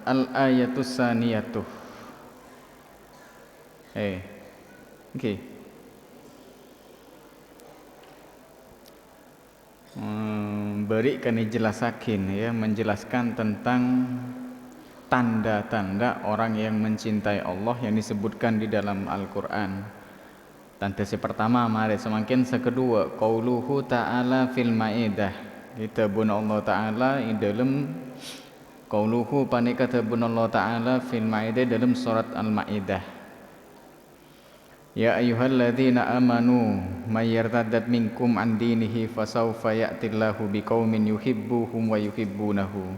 Al-ayatus saniyatuh. Okay. Berikan dijelasakin ya, menjelaskan tentang tanda-tanda orang yang mencintai Allah yang disebutkan di dalam Al-Qur'an. Tanda pertama mari semakin sekedua qauluhu ta'ala fil maidah. Kita bun Allah Ta'ala di dalam qauluhu panika tabun Allah Ta'ala fil maidah dalam surat Al-Maidah. Ya ayyuhalladzina amanu may yartaddat minkum an dinihi fasawfa ya'tillahu biqaumin yuhibbuhum wa yuhibbunahu.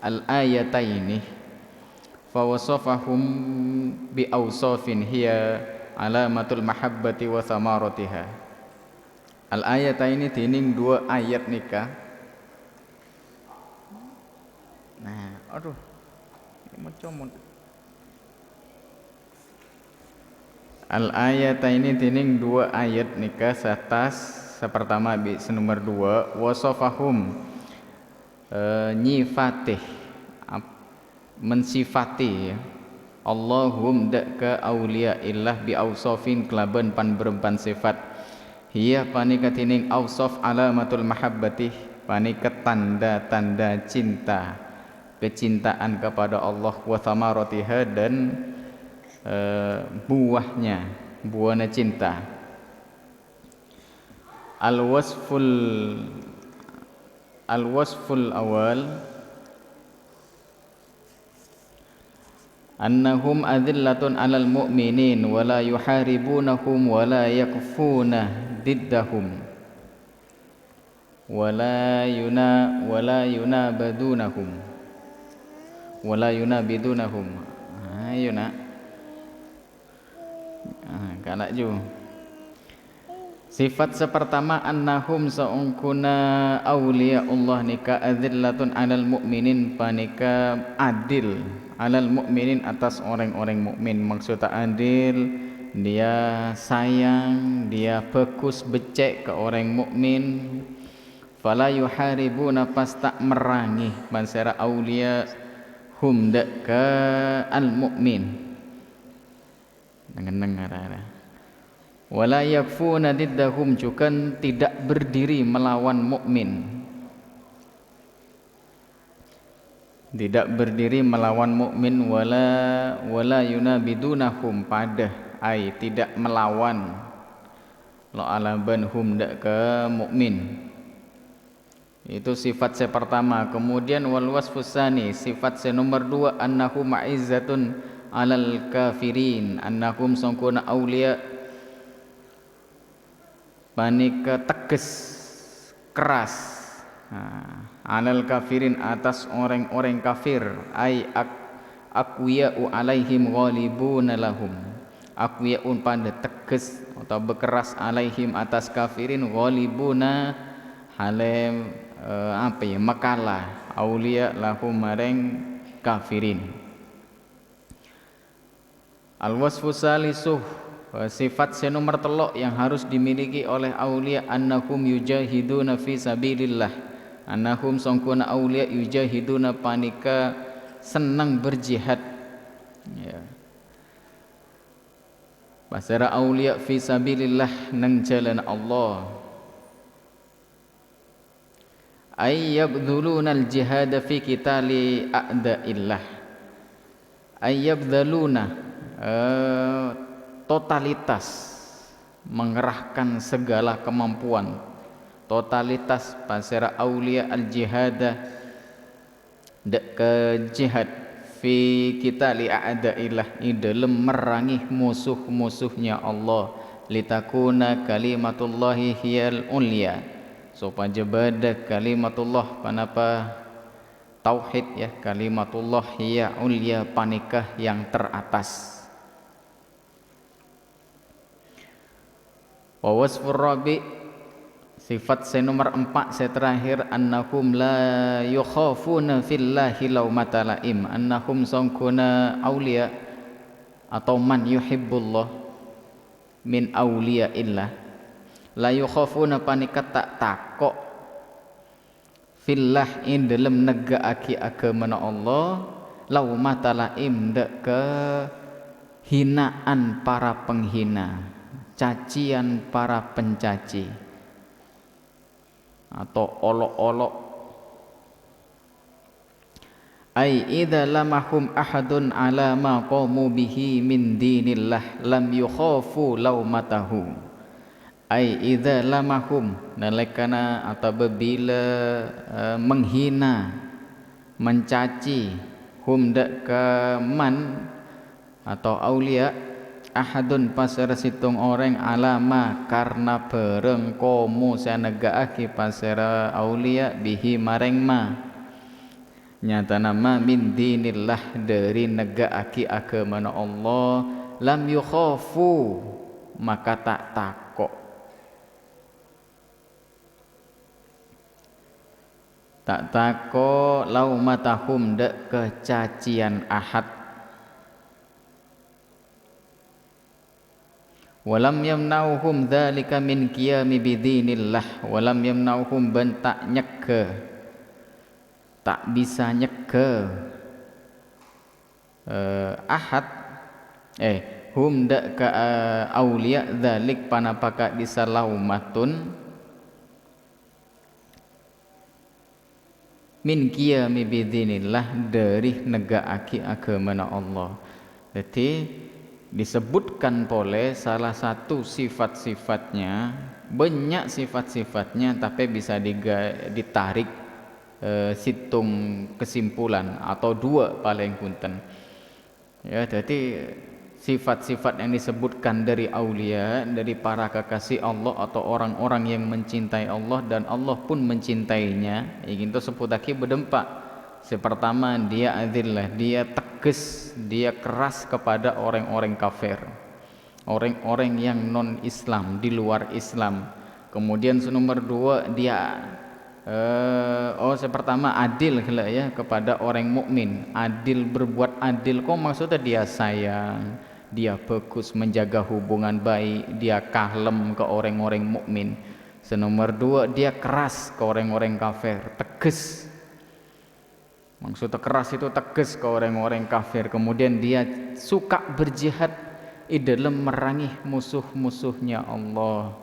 Al-ayataini fawasafahum bi awsafin hiya alamatul mahabbati wa thamaratiha. Al-ayataini tining dua ayat nikah. Nah, aduh. Ini macam Al-ayataini tining dua ayat nikah satas sepertama nomor 2 wasafahum nyifatih mensifati ya. Allahum dak ka aulia illah bi ausafin kelaban pan berempan sifat hiya panika tining ausaf alamatul mahabbatih panika tanda-tanda cinta kecintaan kepada Allah wa thamaratiha dan buahnya cinta. Al-wasful awal annahum adillatun 'alal mu'minin wa la yuharibunahum wa la yakfuna diddahum wa la yunabidunahum ayo nak kalak ju. Sifat sepertama annahum saungkuna auliya Allah nika adillatun 'alal mu'minin panika adil 'alal mu'minin atas orang-orang mukmin. Maksudnya adil, dia sayang, dia fokus becek ke orang mukmin. Fala yuharibuna pas tak merangi bansera auliya hum dak ka al mukmin. Dengar wala yakfuna diddahum cukan tidak berdiri melawan mukmin, tidak berdiri melawan mukmin. Wala yunabidunahum padah ai tidak melawan la alaban hum dak ke mukmin. Itu sifat saya pertama. Kemudian wal wasfusani sifat saya nomor 2 annahu ma'izzatun alal kafirin annahum sangkuna aulia panika tegas keras alal kafirin atas orang-orang kafir ai aqwiya'u alaihim ghalibuna lahum aqwiya'un pada tegas atau berkeras alaihim atas kafirin ghalibuna halem makalah aulia lahum mareng kafirin. Al-wasfu salisuh sifat nomor 3 yang harus dimiliki oleh aulia annahum yujahiduna fi sabilillah. Annahum sangkuna aulia yujahiduna panika senang berjihad ya. Basara aulia fi sabilillah nang jalan Allah. Ay yabdhuluna al-jihad fi qitali a'da'illah. Ay yabdhuluna totalitas mengerahkan segala kemampuan, totalitas pasera aulia al-jihada ke jihad fi kita li'a'da'illah di dalam merangi musuh-musuhnya Allah litakuna kalimatullahi hiyal ulya supaya bada kalimatullah panapa tauhid ya kalimatullah hiya ulya panikah yang teratas. Wa wasfur rabi sifat nomor 4 terakhir annahum la yukhafuna fillahi laumata laim. Annahum sangkuna aulia atau man yuhibbullah min aulia illah la yukhafuna panika tak takok fillah in dalam negaaki agama Allah laumata laim, dek kehinaan para penghina, cacian para pencaci atau olok-olok. Ai idza lamahum ahadun ala ma qamu bihi min dinillah lam yukhafu laumatahu. Ai idza lamahum, nalekana atau bila menghina, mencaci, hum dak ke man atau aulia, ahadun pasar situng orang, alama karena bereng komu sanagaaki pasara aulia bihi mareng ma, nyata nama min dinillah dari negaaki agama Allah, lam yukhafu maka tak takok, tak takok laumatahum dek kecacian ahad. Walam yamnauhum dzalika min qiyami bidinillah, walam yamnauhum ben tak nyeke, tak bisa nyeke ahad hum dak ka aulia dzalik panapaka disalaumatun min qiyami bidinillah dari negaaki agama Allah. Jadi disebutkan oleh salah satu sifat-sifatnya, banyak sifat-sifatnya, tapi bisa ditarik situng kesimpulan atau dua paling punten. Ya, jadi sifat-sifat yang disebutkan dari aulia, dari para kekasih Allah atau orang-orang yang mencintai Allah dan Allah pun mencintainya, ingin itu sebutake berdempak. Pertama, dia adillah, dia tegas, dia keras kepada orang-orang kafir, orang-orang yang non Islam, di luar Islam. Kemudian nomor dua, dia pertama adil ya kepada orang mukmin. Adil, berbuat adil kok maksudnya dia sayang, dia bagus, menjaga hubungan baik, dia kalem ke orang-orang mukmin. Nomor dua, dia keras ke orang-orang kafir, tegas. Maksudnya keras itu tegas ke orang-orang kafir. Kemudian dia suka berjihad di dalam merangi musuh-musuhnya Allah.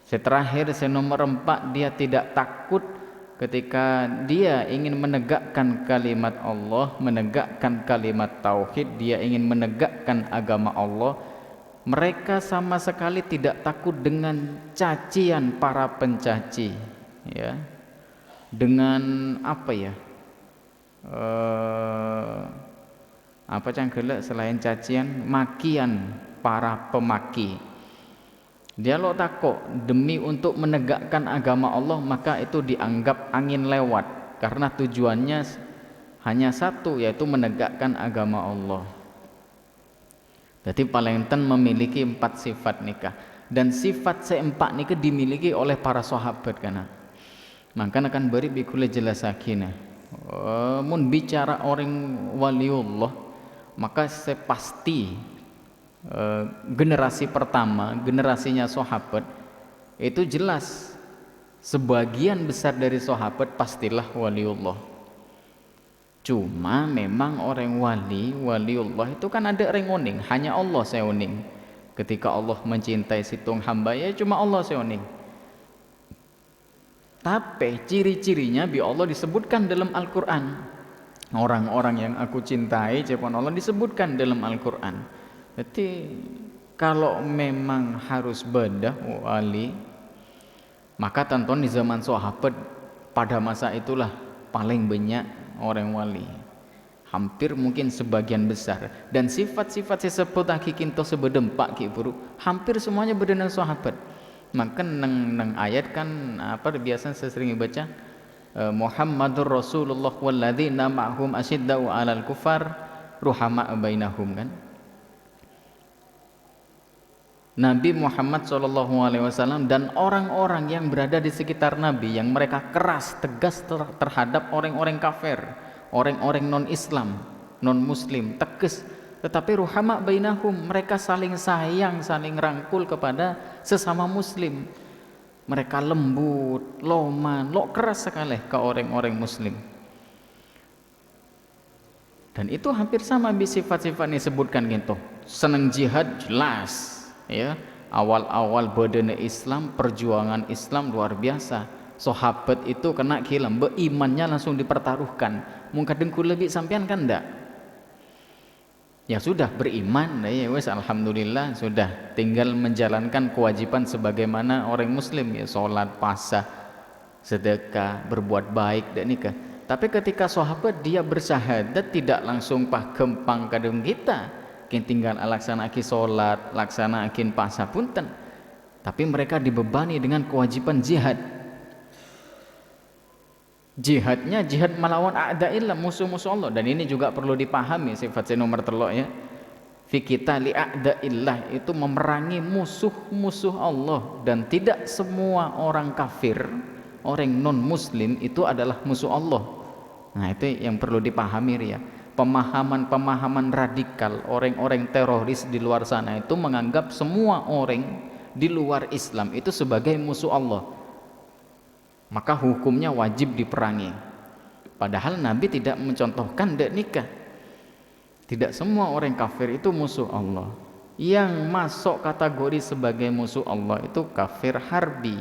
Terakhir, nomor 4, dia tidak takut ketika dia ingin menegakkan kalimat Allah, menegakkan kalimat tauhid, dia ingin menegakkan agama Allah. Mereka sama sekali tidak takut dengan cacian para pencaci, ya. Dengan apa ya? Apa canggelak selain cacian, makian para pemaki. Dia lo takok demi untuk menegakkan agama Allah, maka itu dianggap angin lewat karena tujuannya hanya satu, yaitu menegakkan agama Allah. Jadi Palengten memiliki 4 sifat nikah, dan sifat seempat nikah dimiliki oleh para sahabat kana. Maka akan beri bikule jelasakin. Mun bicara orang waliullah, maka pasti generasi pertama, generasinya sahabat itu jelas sebagian besar dari sahabat pastilah waliullah. Cuma memang orang waliullah itu kan ada orang uning, hanya Allah saya uning. Ketika Allah mencintai situng hamba, ya cuma Allah saya uning. Tapi ciri-cirinya bi Allah disebutkan dalam Al-Quran. Orang-orang yang aku cintai cepon Allah disebutkan dalam Al-Quran. Jadi kalau memang harus bedah wali, maka tonton di zaman sahabat pada masa itulah paling banyak orang wali, hampir mungkin sebagian besar. Dan sifat-sifat disebut hakikinto sebedempak ki buru, hampir semuanya bedenang sahabat. Maka nang ayat kan apa biasa saya sering baca, Muhammadur Rasulullah walladzina ma'hum asyiddau 'alal kufar ruhama bainahum kan. Nabi Muhammad SAW dan orang-orang yang berada di sekitar Nabi yang mereka keras, tegas terhadap orang-orang kafir, orang-orang non-Islam, non-Muslim, tegas. Tetapi ruhama bainahum, mereka saling sayang, saling rangkul kepada sesama Muslim. Mereka lembut, loman, keras sekali ke orang-orang Muslim. Dan itu hampir sama sifat-sifat yang disebutkan gitu. Senang jihad jelas, ya. Awal-awal badane Islam, perjuangan Islam luar biasa. Sahabat itu kena khilam, berimannya langsung dipertaruhkan. Mungkin kula lebih sampean kan ndak? Ya sudah beriman, ya wes alhamdulillah sudah, tinggal menjalankan kewajiban sebagaimana orang muslim, ya sholat, puasa, sedekah, berbuat baik dan nikah. Tapi ketika sahabat dia bersyahadat tidak langsung gempang kadung kita, tinggal laksanakan sholat, laksanakan puasa punten. Tapi mereka dibebani dengan kewajiban jihad. Jihadnya jihad melawan a'da'illah, musuh-musuh Allah. Dan ini juga perlu dipahami sifat nomor telok ya. Fi kita li a'da'illah, itu memerangi musuh-musuh Allah. Dan tidak semua orang kafir, orang non muslim itu adalah musuh Allah. Nah itu yang perlu dipahami ya. Pemahaman-pemahaman radikal, orang-orang teroris di luar sana itu menganggap semua orang di luar Islam itu sebagai musuh Allah. Maka hukumnya wajib diperangi. Padahal Nabi tidak mencontohkan nikah. Tidak semua orang kafir itu musuh Allah. Yang masuk kategori sebagai musuh Allah itu kafir harbi.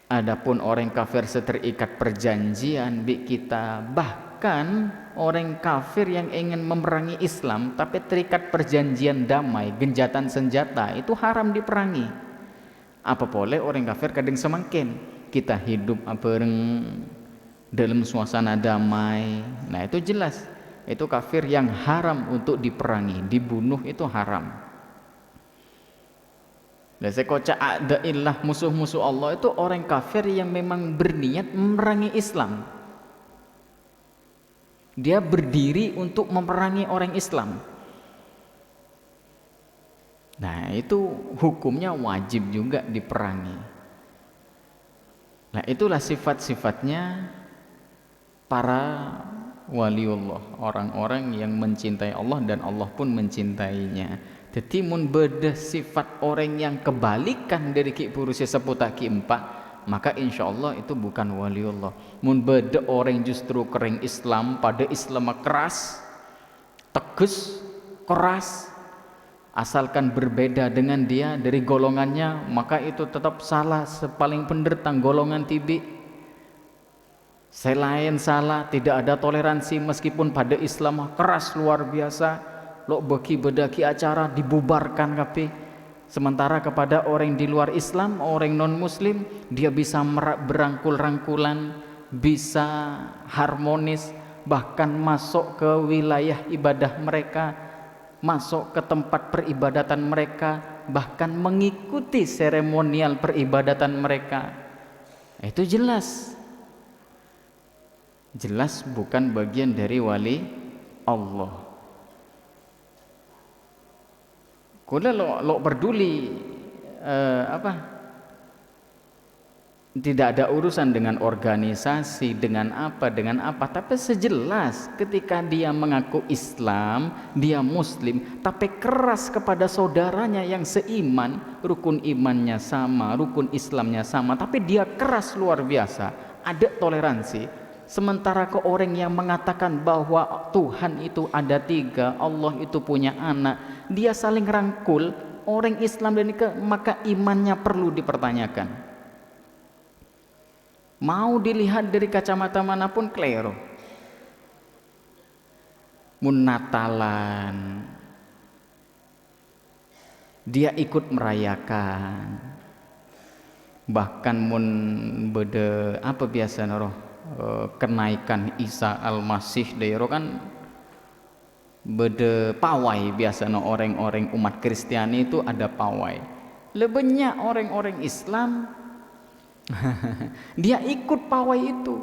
Adapun orang kafir seterikat perjanjian bi kita, bahkan orang kafir yang ingin memerangi Islam tapi terikat perjanjian damai, genjatan senjata, itu haram diperangi. Apa boleh orang kafir kadang semakin kita hidup bareng dalam suasana damai. Nah itu jelas, itu kafir yang haram untuk diperangi, dibunuh itu haram. Dan sekocak a'da'illah, musuh-musuh Allah itu orang kafir yang memang berniat memerangi Islam. Dia berdiri untuk memerangi orang Islam. Nah itu hukumnya wajib juga diperangi. Nah itulah sifat-sifatnya para waliullah, orang-orang yang mencintai Allah dan Allah pun mencintainya. Jadi mun beda sifat orang yang kebalikan dari ki purusi seputar ki empat, maka insya Allah itu bukan waliullah. Mun beda orang justru kering Islam, pada Islam keras, tegas, keras, asalkan berbeda dengan dia dari golongannya, maka itu tetap salah, sepaling pendertang golongan tibi. Selain salah, tidak ada toleransi meskipun pada Islam keras luar biasa. Lo bagi bedaki acara dibubarkan kape. Sementara kepada orang di luar Islam, orang non muslim, dia bisa berangkul-rangkulan, bisa harmonis, bahkan masuk ke wilayah ibadah mereka, masuk ke tempat peribadatan mereka, bahkan mengikuti seremonial peribadatan mereka. Itu jelas bukan bagian dari wali Allah. Kula lo peduli tidak ada urusan dengan organisasi, dengan apa, tapi sejelas ketika dia mengaku Islam, dia muslim, tapi keras kepada saudaranya yang seiman, rukun imannya sama, rukun Islamnya sama, tapi dia keras luar biasa, ada toleransi. Sementara ke orang yang mengatakan bahwa Tuhan itu ada tiga, Allah itu punya anak, dia saling rangkul orang Islam dan maka imannya perlu dipertanyakan. Mau dilihat dari kacamata manapun keliru. Mun Natalan, dia ikut merayakan. Bahkan mun beda apa biasa noroh kenaikan Isa Al-Masih daerah kan beda pawai biasa orang-orang umat Kristiani itu ada pawai. Lebihnya orang-orang Islam dia ikut pawai itu.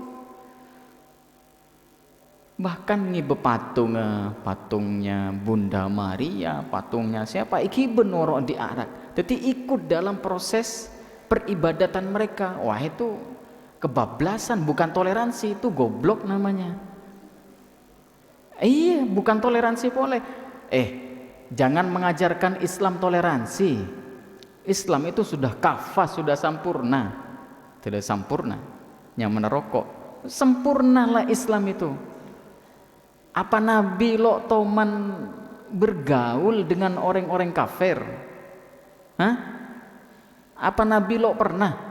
Bahkan ngibe patungnya Bunda Maria, patungnya siapa iki benorok di arat. Jadi ikut dalam proses peribadatan mereka. Wah itu kebablasan, bukan toleransi, itu goblok namanya. Iya, bukan toleransi boleh. Jangan mengajarkan Islam toleransi. Islam itu sudah kafah, sudah sampurna. Tidak sampurna, yang menerokok. Sempurnalah Islam itu. Apa Nabi lo toman bergaul dengan orang-orang kafir? Hah? Apa Nabi lo pernah?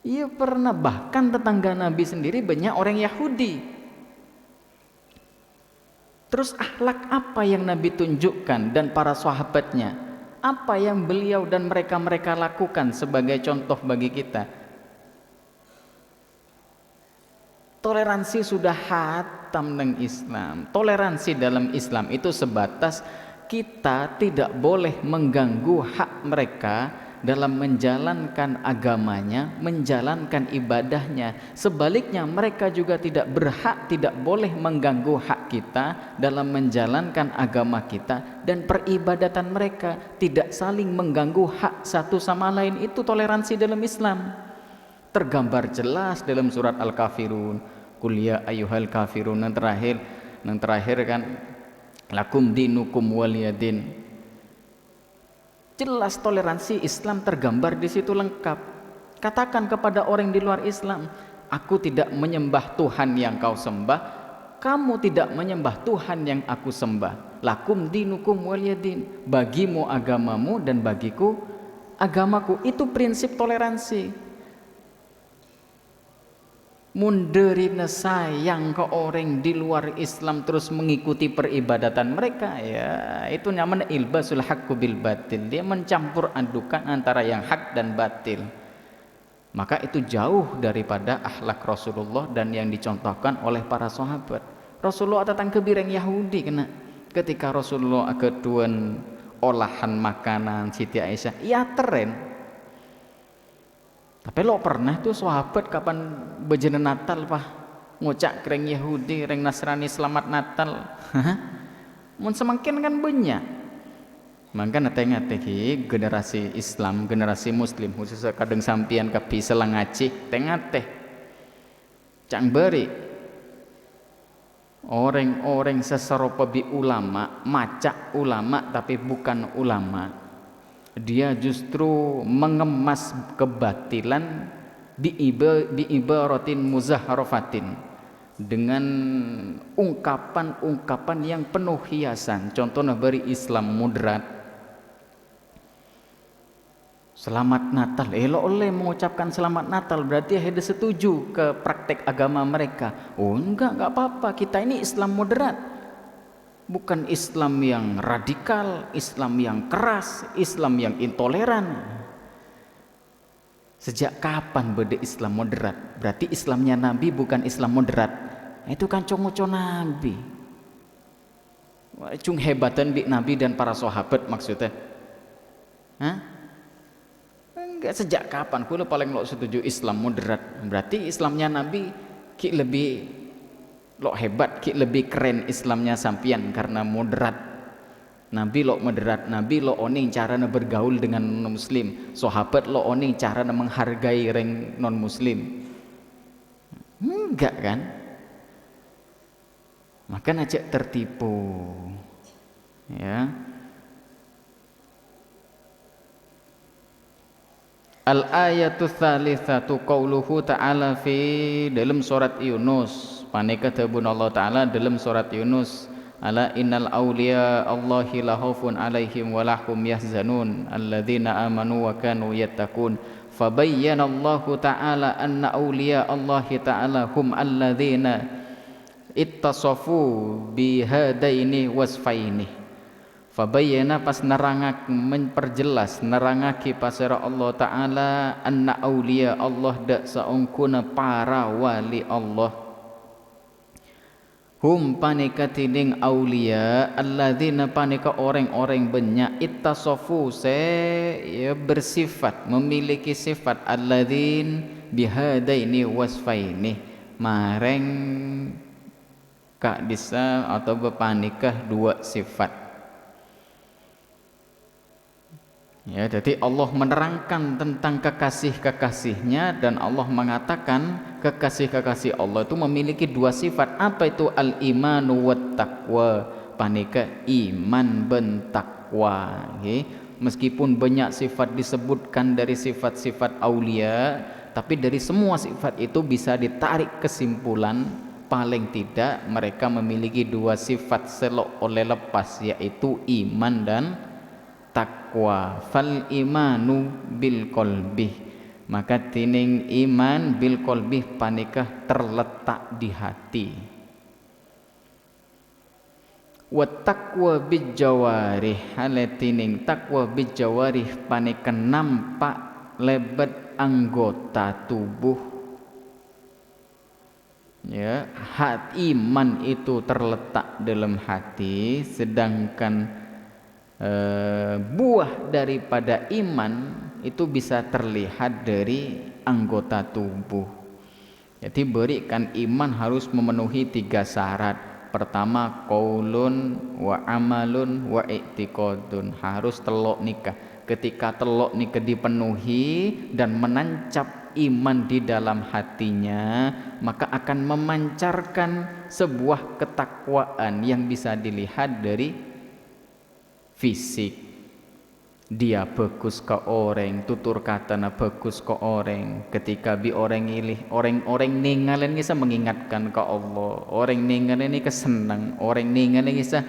Iya pernah, bahkan tetangga Nabi sendiri banyak orang Yahudi. Terus akhlak apa yang Nabi tunjukkan dan para sahabatnya? Apa yang beliau dan mereka lakukan sebagai contoh bagi kita? Toleransi sudah hatam dengan Islam. Toleransi dalam Islam itu sebatas kita tidak boleh mengganggu hak mereka dalam menjalankan agamanya, menjalankan ibadahnya. Sebaliknya mereka juga tidak berhak, tidak boleh mengganggu hak kita dalam menjalankan agama kita dan peribadatan mereka. Tidak saling mengganggu hak satu sama lain, itu toleransi dalam Islam. Tergambar jelas dalam surat Al-Kafirun. Qul ya ayyuhal kafirun, yang terakhir kan lakum dinukum waliyadin. Jelas toleransi Islam tergambar di situ lengkap. Katakan kepada orang di luar Islam, aku tidak menyembah Tuhan yang kau sembah, kamu tidak menyembah Tuhan yang aku sembah. Lakum dinukum waliyadin, bagimu agamamu dan bagiku agamaku. Itu prinsip toleransi. Mundurin sayang ke orang di luar Islam terus mengikuti peribadatan mereka, ya itu namanya ilbasul haqqu bil batil. Dia mencampur adukan antara yang hak dan batil. Maka itu jauh daripada akhlak Rasulullah dan yang dicontohkan oleh para sahabat. Rasulullah datang ke bireng Yahudi kena. Ketika Rasulullah keduan olahan makanan Siti Aisyah, ya teren. Tapi lo pernah tuh sahabat kapan bejana Natal pak ngocak kereng Yahudi, reng Nasrani selamat Natal? Mun semakin kan banyak. Maka ngate-ngate generasi Islam, generasi Muslim khususnya kadang sampian kapi selang ngacih tengate cang beri orang-orang seserupa bi ulama, macak ulama tapi bukan ulama. Dia justru mengemas kebatilan biibaratin muzaharafatin, dengan ungkapan-ungkapan yang penuh hiasan. Contohnya beri Islam moderat, selamat Natal, lo oleh mengucapkan selamat Natal berarti ada setuju ke praktek agama mereka. Oh enggak apa-apa, kita ini Islam moderat, bukan Islam yang radikal, Islam yang keras, Islam yang intoleran. Sejak kapan beda Islam moderat? Berarti Islamnya Nabi bukan Islam moderat. Itu kan congoco Nabi. Cung hebatan bi Nabi dan para sahabat maksudnya. Hah? Enggak, sejak kapan? Kulo paling lo setuju Islam moderat. Berarti Islamnya Nabi ki lebih lo hebat, ki lebih keren Islamnya sampian karena moderat. Nabi lo moderat, Nabi lo oning cara bergaul dengan non muslim, sahabat lo oning cara menghargai reng non muslim. Enggak kan? Maka ajak tertipu, ya. Al-ayatu tsalitsatu qauluhu ta'ala fi dalam surat Yunus. Paneka tabun Allah Ta'ala dalam surat Yunus, ala innal awliya Allahi la khaufun alaihim wa lahum yahzanun alladzina amanu wa kanu yattaqun. Fabayyana Allahu Ta'ala anna awliya Allahi Ta'ala hum alladzina ittasafu bihadaini wasfaini. Fabayyana pas nerangak memperjelas nerangaki pasara Allah Ta'ala anna awliya Allah dak saungkuna para wali Allah, hum panika tiding aulia alladzina panika orang-orang banyak ittasafu ya bersifat memiliki sifat alladzin bihadaini wasfaini mareng kak disa atau bepanikah dua sifat. Ya, jadi Allah menerangkan tentang kekasih-kekasihnya dan Allah mengatakan kekasih-kekasih Allah itu memiliki dua sifat. Apa itu? Al-imanu wat taqwa, panika iman ben takwa. Okay. Meskipun banyak sifat disebutkan dari sifat-sifat aulia, tapi dari semua sifat itu bisa ditarik kesimpulan paling tidak mereka memiliki dua sifat selok oleh lepas, yaitu iman dan takwa. Fal imanu bil qalbi, maka tining iman bil qalbi panikah terletak di hati. Wa taqwa bil jawarih, halatining takwa bil jawarih panikah nampak lebet anggota tubuh. Ya, iman itu terletak dalam hati, sedangkan buah daripada iman itu bisa terlihat dari anggota tubuh. Jadi berikan iman harus memenuhi 3 syarat. Pertama, qaulun wa amalun wa i'tiqadun, harus telok nikah. Ketika telok nikah dipenuhi dan menancap iman di dalam hatinya, maka akan memancarkan sebuah ketakwaan yang bisa dilihat dari fisik. Dia bagus ke orang, tutur katanya bagus ke orang. Ketika bi orang ilih, orang-orang ninggalin bisa mengingatkan ke Allah. Orang ninggalin ini kesenang, orang ninggalin bisa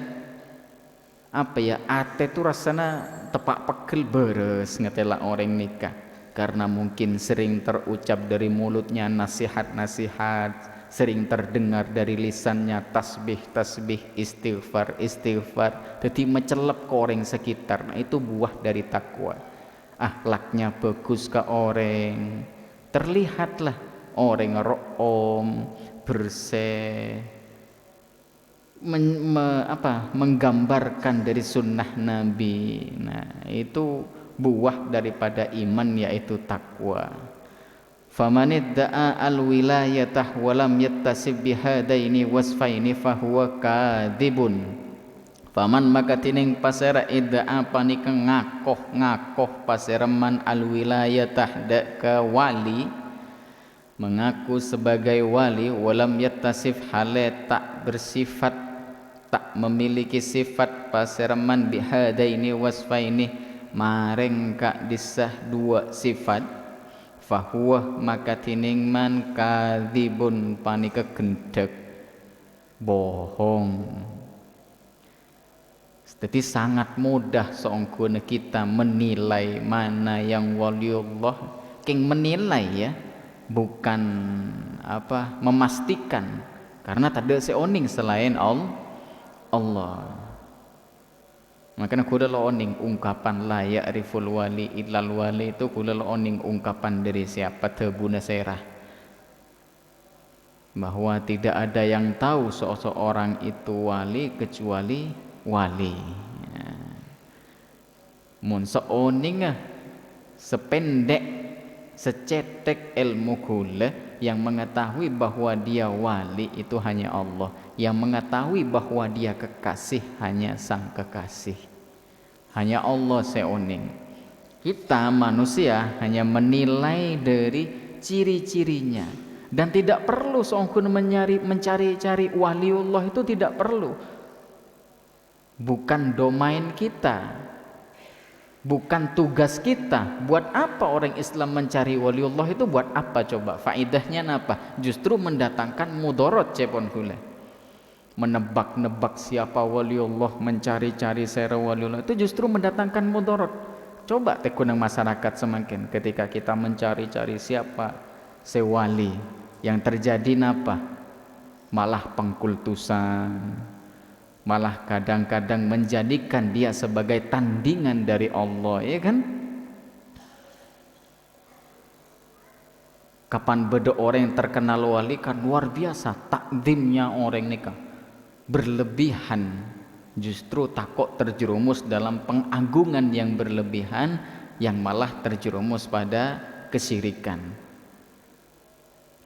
apa ya, ate tu rasanya tepak pegel beres ngetela orang nikah. Karena mungkin sering terucap dari mulutnya nasihat-nasihat, sering terdengar dari lisannya tasbih-tasbih, istighfar-istighfar, jadi mencelep ke orang sekitar. Nah, itu buah dari takwa. Akhlaknya bagus ke orang, terlihatlah orang ro'om, bersih, menggambarkan dari sunnah Nabi. Nah, itu buah daripada iman, yaitu takwa. Faman idda'a al-wilayatah wa lam yattasib bihadaini wasfaini fahuwa kadzibun. Faman maka tining pasera idda'a panika ngakoh pasereman al-wilayatah ke wali, mengaku sebagai wali, walam yattasif hale tak bersifat, tak memiliki sifat pasereman bihadaini wasfaini, maring kak disah 2 sifat, fahuwa maka tining man kadzibun panika gendek, bohong. Jadi sangat mudah seongkun kita menilai mana yang waliullah, king menilai ya, bukan memastikan, karena tak ada seoning selain Allah. Makanya kula lo oning ungkapan la ya'riful wali illal wali, itu kula lo oning ungkapan dari siapa Tebuna Serah, bahwa tidak ada yang tahu seseorang itu wali kecuali wali. Mun seoning sependek secetek ilmu kula, yang mengetahui bahwa dia wali itu hanya Allah, yang mengetahui bahwa dia kekasih hanya sang kekasih, hanya Allah seoning. Kita manusia hanya menilai dari ciri-cirinya, dan tidak perlu seongkun mencari-cari waliullah, itu tidak perlu. Bukan domain kita, bukan tugas kita. Buat apa orang Islam mencari waliullah itu? Buat apa coba? Faidahnya apa? Justru mendatangkan mudarat cepon kula. Menebak-nebak siapa waliullah, mencari-cari sera waliullah, itu justru mendatangkan mudarat. Coba tekunang masyarakat semakin ketika kita mencari-cari siapa sewali, yang terjadi napa? Malah pengkultusan, malah kadang-kadang menjadikan dia sebagai tandingan dari Allah, ya kan? Kapan beda orang yang terkenal wali kan luar biasa takdimnya orang nikah, berlebihan, justru takut terjerumus dalam pengagungan yang berlebihan, yang malah terjerumus pada kesyirikan.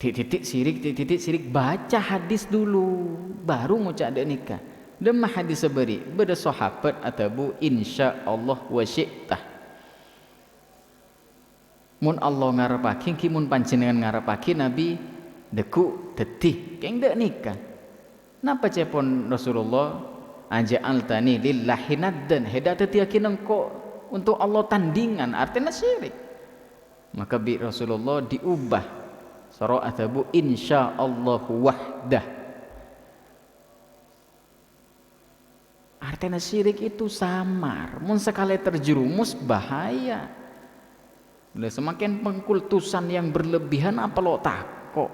Titik sirik, baca hadis dulu baru ngucap ada nikah. Demah hadis seberi beda sahabat atabu insyaallah wa syi'tah. Mun Allah ngarepake, ki mun panjenengan ngarepake Nabi deku tetih keng dek nikah. Napa cepon Rasulullah aja'altani lillahi naddan, hedat tetiakin engko untuk Allah tandingan, artinya syirik. Maka bi Rasulullah diubah sara atabu insyaallah wahdah, Artinya syirik itu samar, mun sekali terjerumus bahaya. Udah semakin pengkultusan yang berlebihan apa lo takut.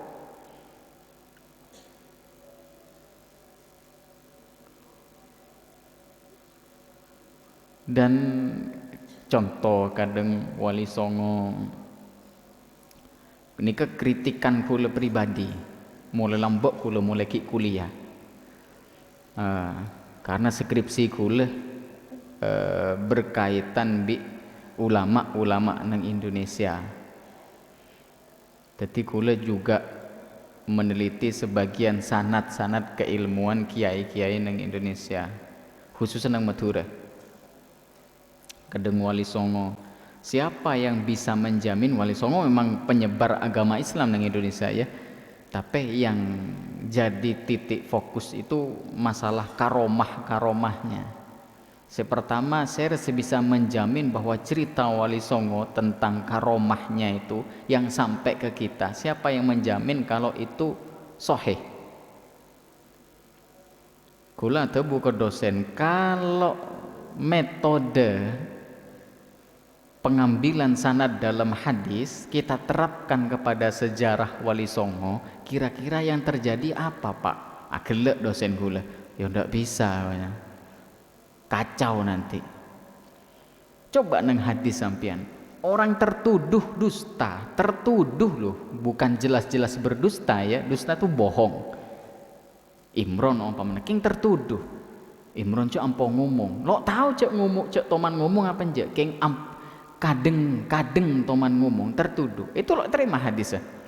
Dan contoh kadang Wali Songo ini kekritikan kula pribadi mulai lambok kula mulai kuliah karena skripsi kula berkaitan bi ulama-ulama nang Indonesia. Jadi kula juga meneliti sebagian sanad-sanad keilmuan kiai-kiai nang Indonesia, khususnya nang Madura. Kadang Wali Songo, siapa yang bisa menjamin? Wali Songo memang penyebar agama Islam nang Indonesia ya, tapi yang jadi titik fokus itu masalah karomahnya. Pertama, saya bisa menjamin bahwa cerita Wali Songo tentang karomahnya itu yang sampai ke kita, siapa yang menjamin kalau itu sahih? Kula tebu ke dosen, kalau metode pengambilan sanad dalam hadis kita terapkan kepada sejarah Wali Songo, kira-kira yang terjadi apa Pak? Gelek dosen kula, ya ndak bisa, kacau nanti. Coba nang hadis sampean, orang tertuduh dusta, tertuduh loh, bukan jelas-jelas berdusta ya, dusta itu bohong. Imron umpamanya king tertuduh, Imron cek ampo ngomong, lo tahu cek ngomong, cek toman ngomong apa nje, king kadeng toman ngomong tertuduh, itu lo terima hadisnya.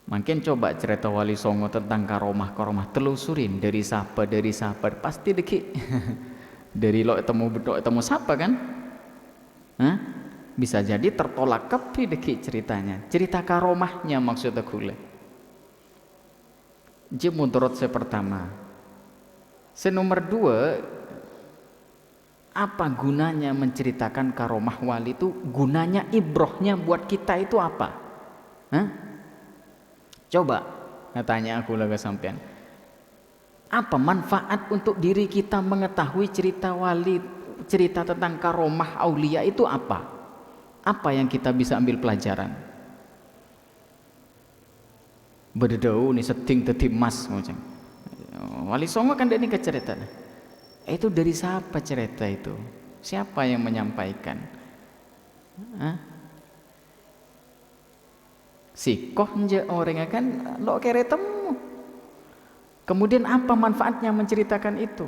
Makin coba cerita Wali Songo tentang karomah telusurin dari siapa pasti deki dari lo temu siapa kan? Hah? Bisa jadi tertolak kepi deki ceritanya, cerita karomahnya maksudnya kule. Jadi menurut saya pertama, nomor dua, apa gunanya menceritakan karomah wali itu? Gunanya ibrohnya buat kita itu apa? Hah? Coba tanya aku lagi sampean, apa manfaat untuk diri kita mengetahui cerita wali, cerita tentang karomah aulia itu apa? Apa yang kita bisa ambil pelajaran? Berdeu nih setting teti mas macam Wali Songo kan ini kecerita. Itu dari siapa cerita itu? Siapa yang menyampaikan? Hah? Sikoh nje orangnya kan lo kere temu. Kemudian apa manfaatnya menceritakan itu?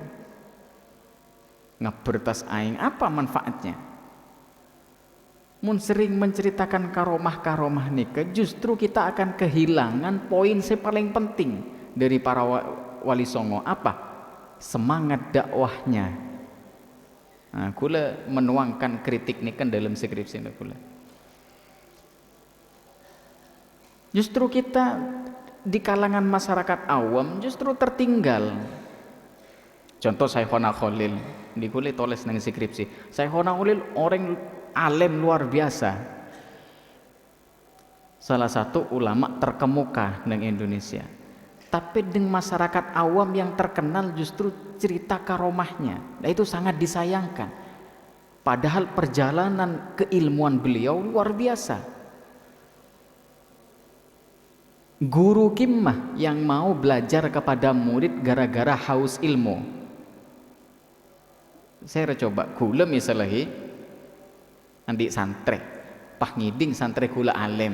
Ngebertas aing, apa manfaatnya? Mun sering menceritakan karomah nikah, justru kita akan kehilangan poin yang paling penting dari para Wali Songo. Apa? Semangat dakwahnya. Nah, kula menuangkan kritik ini kan dalam skripsi kula. Justru kita di kalangan masyarakat awam justru tertinggal. Contoh Syekhona Khalil, di kula tulis nang skripsi. Syekhona Khalil orang alim luar biasa. Salah satu ulama terkemuka di Indonesia. Tapi dengan masyarakat awam yang terkenal justru cerita karomahnya. Nah, itu sangat disayangkan. Padahal perjalanan keilmuan beliau luar biasa. Guru kimmah yang mau belajar kepada murid gara-gara haus ilmu. Saya coba kula misalnya andi santri, pah ngiding santri kula alim,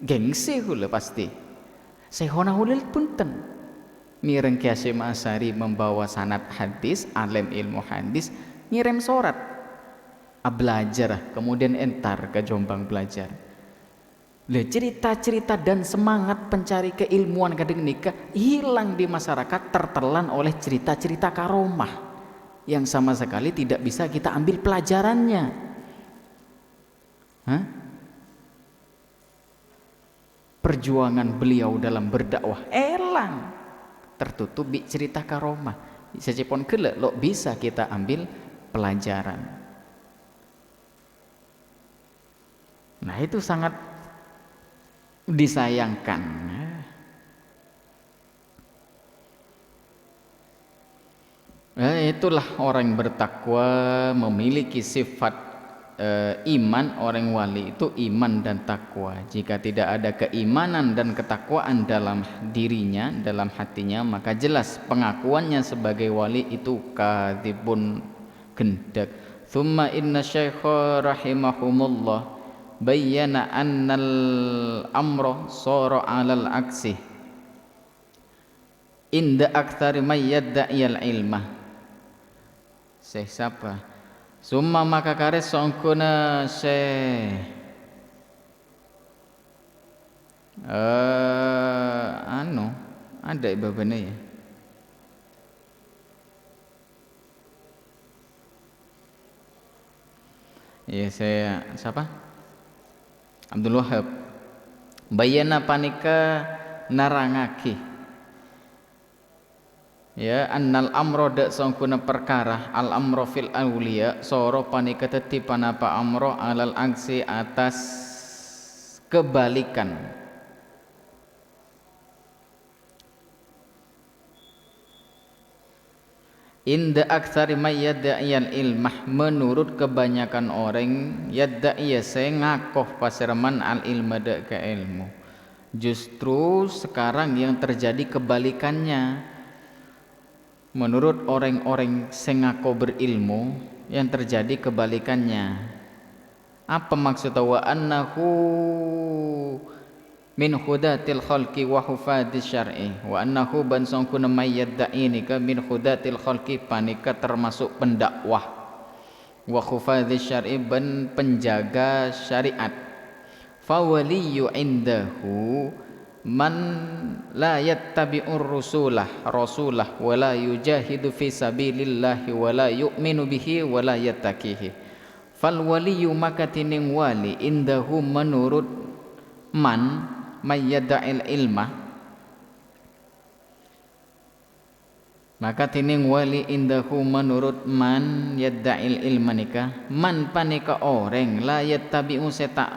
gengsi kula pasti. Syekhona Khalil punten mireng Ki Hasyim Asy'ari membawa sanad hadis, alim ilmu hadis, ngirim surat belajar, kemudian entar ke Jombang belajar. Cerita-cerita dan semangat pencari keilmuan kadang nikah hilang di masyarakat, tertelan oleh cerita-cerita karomah yang sama sekali tidak bisa kita ambil pelajarannya. Hah? Perjuangan beliau dalam berdakwah elang tertutup di cerita karomah. Secepon kelak lo bisa kita ambil pelajaran. Nah, itu sangat disayangkan. Itulah orang bertakwa, memiliki sifat iman. Orang wali itu iman dan takwa. Jika tidak ada keimanan dan ketakwaan dalam dirinya, dalam hatinya, maka jelas pengakuannya sebagai wali itu kadzibun, gendak. Thumma inna syaikha rahimahumullah bayyana annal amra sara 'alal aksi inda aktsari may yadda'i ilmah. Syekh siapa? Summa maka kares songkuna Syekh ada ibabane ya. Ya saya siapa? Abdul Wahab. Bayana panika narangaki ya annal amro dak sangkuna perkara al amro fil awliya soro panika teti panapa amro alal aksi atas kebalikan. Inda aktsari may yad'iyal ilmah, menurut kebanyakan orang yadda'iya saya ngakoh pasiraman al ilma dak ke ilmu. Justru sekarang yang terjadi kebalikannya. Menurut orang-orang sengako berilmu yang terjadi kebalikannya. Apa maksudnya? Wa annahu min hudatil khalqi wa hufadis syar'i. Wa annahu ban sangkuna may yaddaini ka min hudatil khalqi panika termasuk pendakwah. Wa hufadis syar'i ban penjaga syariat. Fa waliyyu indahu man la yattabi'ur rasulah wa la yujahidu fi sabilillahi wa la yu'minu bihi wa la yattaqihi. Fal waliyu maka tining wali indahu menurut man mayyada'il ilma, maka tining wali indahu menurut man yadda'il ilma nikah man panika orang la yattabi'u seta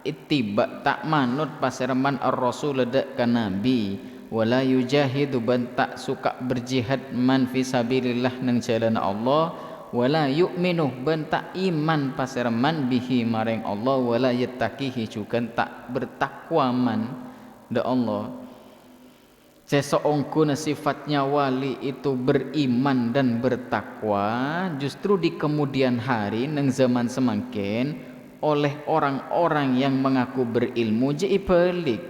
ittiba tak manut pasiraman ar-rasul dak ka nabi wala yujahidu ban tak suka berjihad man fi sabilillah nang jalan Allah wala yu'minu ban tak iman pasiraman bihi maring Allah wala yattaqihi juga tak bertakwa man da Allah. Seseorang sifatnya wali itu beriman dan bertakwa, justru di kemudian hari nang zaman semangkin oleh orang-orang yang mengaku berilmu je ipelik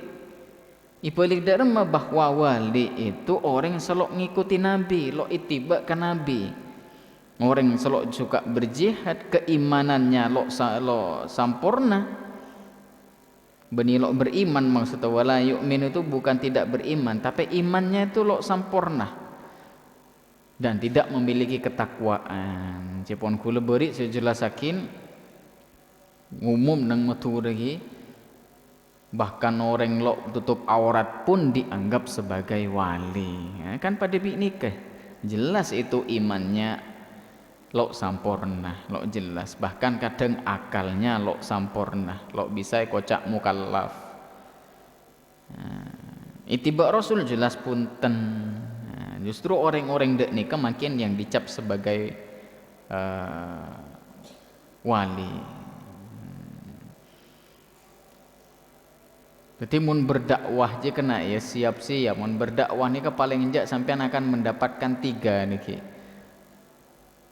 darma bahwa wali itu orang yang selok ngikuti nabi, lo itiba ke nabi, orang yang selok suka berjihad, keimanannya lo sampurna. Beni lo beriman maksudnya wala yu'min itu bukan tidak beriman, tapi imannya itu lo sampurna dan tidak memiliki ketakwaan. Cepon kula beri sejelasakin umum nang metu lagi, bahkan orang lo tutup aurat pun dianggap sebagai wali ya, kan pada nikah jelas itu imannya lo sampurna, lo jelas, bahkan kadang akalnya lo sampurna, lo bisa kocak mukallaf. Ittiba Rasul jelas punten. Justru orang-orang dek nikah makin yang dicap sebagai wali. Jadi mun berdakwah je kena ya siap-siap. Mun berdakwah ni paling enjak sampean akan mendapatkan 3 niki.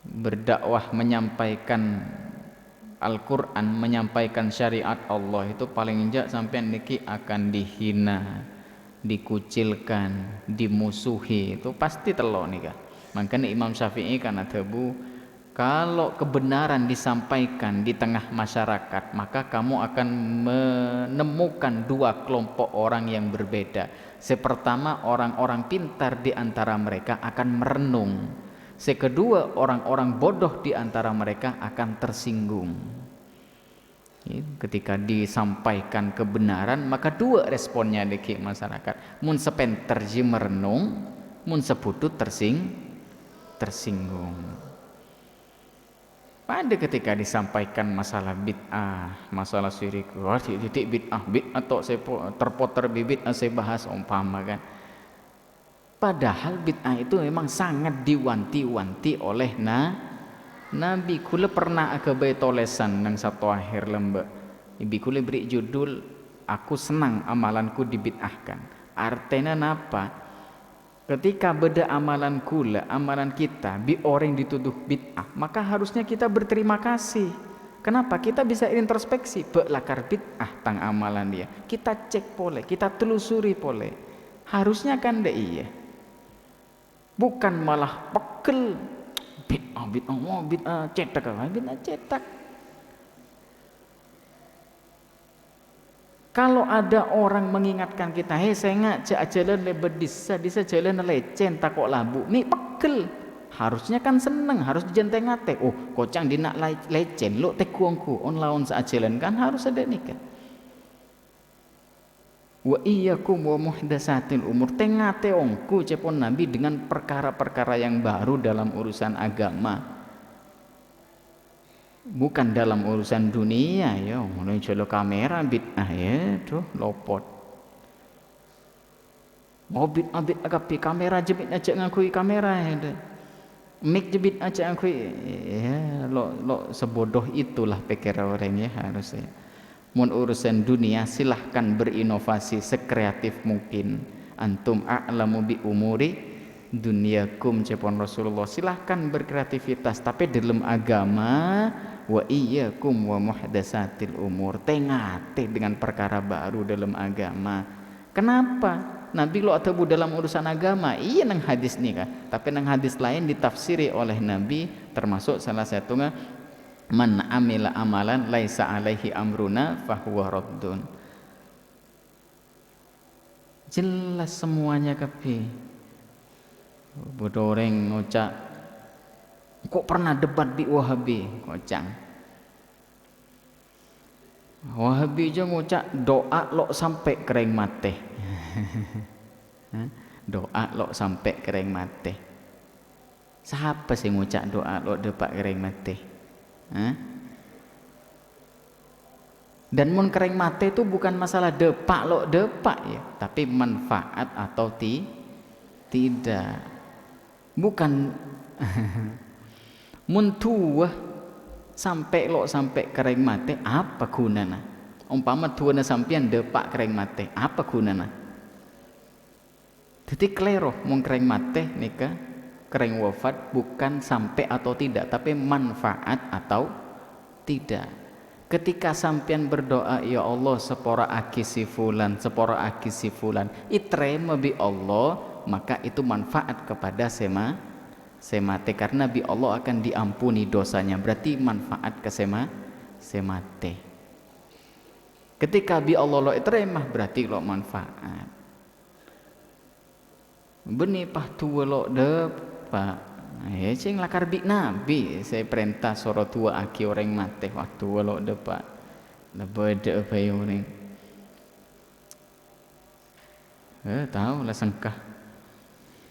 Berdakwah menyampaikan Al-Qur'an, menyampaikan syariat Allah itu paling enjak sampean niki akan dihina, dikucilkan, dimusuhi. Itu pasti telo nika. Makanya Imam Syafi'i kana tebu kalau kebenaran disampaikan di tengah masyarakat, maka kamu akan menemukan 2 kelompok orang yang berbeda. Sepertama, orang-orang pintar di antara mereka akan merenung. Sekedua, orang-orang bodoh di antara mereka akan tersinggung. Ketika disampaikan kebenaran, maka 2 responnya di masyarakat. Mun sepenter ji merenung, mun seputu tersinggung. Pada ketika disampaikan masalah bid'ah, masalah syirik, titik bid'ah atau saya terpoter bid'ah saya bahas umpama kan. Padahal bid'ah itu memang sangat diwanti-wanti oleh Nabi. Kula pernah ke tolesan nang satu akhir lembek. Ibi kula beri judul aku senang amalanku dibid'ahkan. Artinya napa? Ketika beda amalan kula, amalan kita bi orang dituduh bid'ah, maka harusnya kita berterima kasih. Kenapa? Kita bisa introspeksi, belakar bid'ah tang amalan dia. Kita cek pole, kita telusuri pole. Harusnya kan deh iya. Bukan malah pekel bid'ah cetak apa? Bid'ah cetak. Kalau ada orang mengingatkan kita, hei saya ngajak jalan lebar disa jalan lecen takok labu, mi pekel. Harusnya kan seneng, harus dijenteng-ngate. Oh, kocang dinak lecen, lo tekuangku on lawan jalan kan harus ada nikah. Wa iyyakum wa muhdatsatil umur, tengate ongku cepon Nabi dengan perkara-perkara yang baru dalam urusan agama, bukan dalam urusan dunia. Ya mulai jolo kamera bid'ah ya tuh lopot mau bid'ah agapi kamera jebit aja ngakui kamera ya mic jebit aja ngakui ya lo sebodoh itulah pikir orang ya harusnya. Mun urusan dunia silahkan berinovasi sekreatif mungkin. Antum a'lamu bi umuri dunyakum cepon Rasulullah. Silahkan berkreativitas, tapi dalam agama wa iyyakum wa muhdatsatil umur, tengate dengan perkara baru dalam agama. Kenapa? Nabi lo atabu dalam urusan agama iya nang hadis nih kan, tapi nang hadis lain ditafsiri oleh Nabi, termasuk salah satunya man amila amalan laisa alaihi amruna fahuwa raddun. Jelas semuanya kapi. Bodoh orang ngocak kok pernah debat di Wahabi kocang. Wahabi aja ngocak doa lo sampai kering mate. Doa lo sampai kering mate. Siapa sih ngocak doa lo depak kering mate? Dan mun kering mate itu bukan masalah depak lo depak ya, tapi manfaat atau tidak. Bukan mun tua sampai lo sampai kering mate apa gunana? Umpama tuana sampean depak kering mate apa gunana? Jadi klero mun kering mate nika kering wafat bukan sampai atau tidak, tapi manfaat atau tidak. Ketika sampean berdoa ya Allah sepora aki si fulan, sepora aki si fulan, itrema bi Allah, maka itu manfaat kepada semate karena bi Allah akan diampuni dosanya, berarti manfaat ke semate. Ketika bi Allah lo itrema berarti lo manfaat. Benih pah tua lo depak ya cing lakar bi Nabi saya perintah soro tua aki orang mate waktu lo depak lebede apa yang orang tahu lah sengkah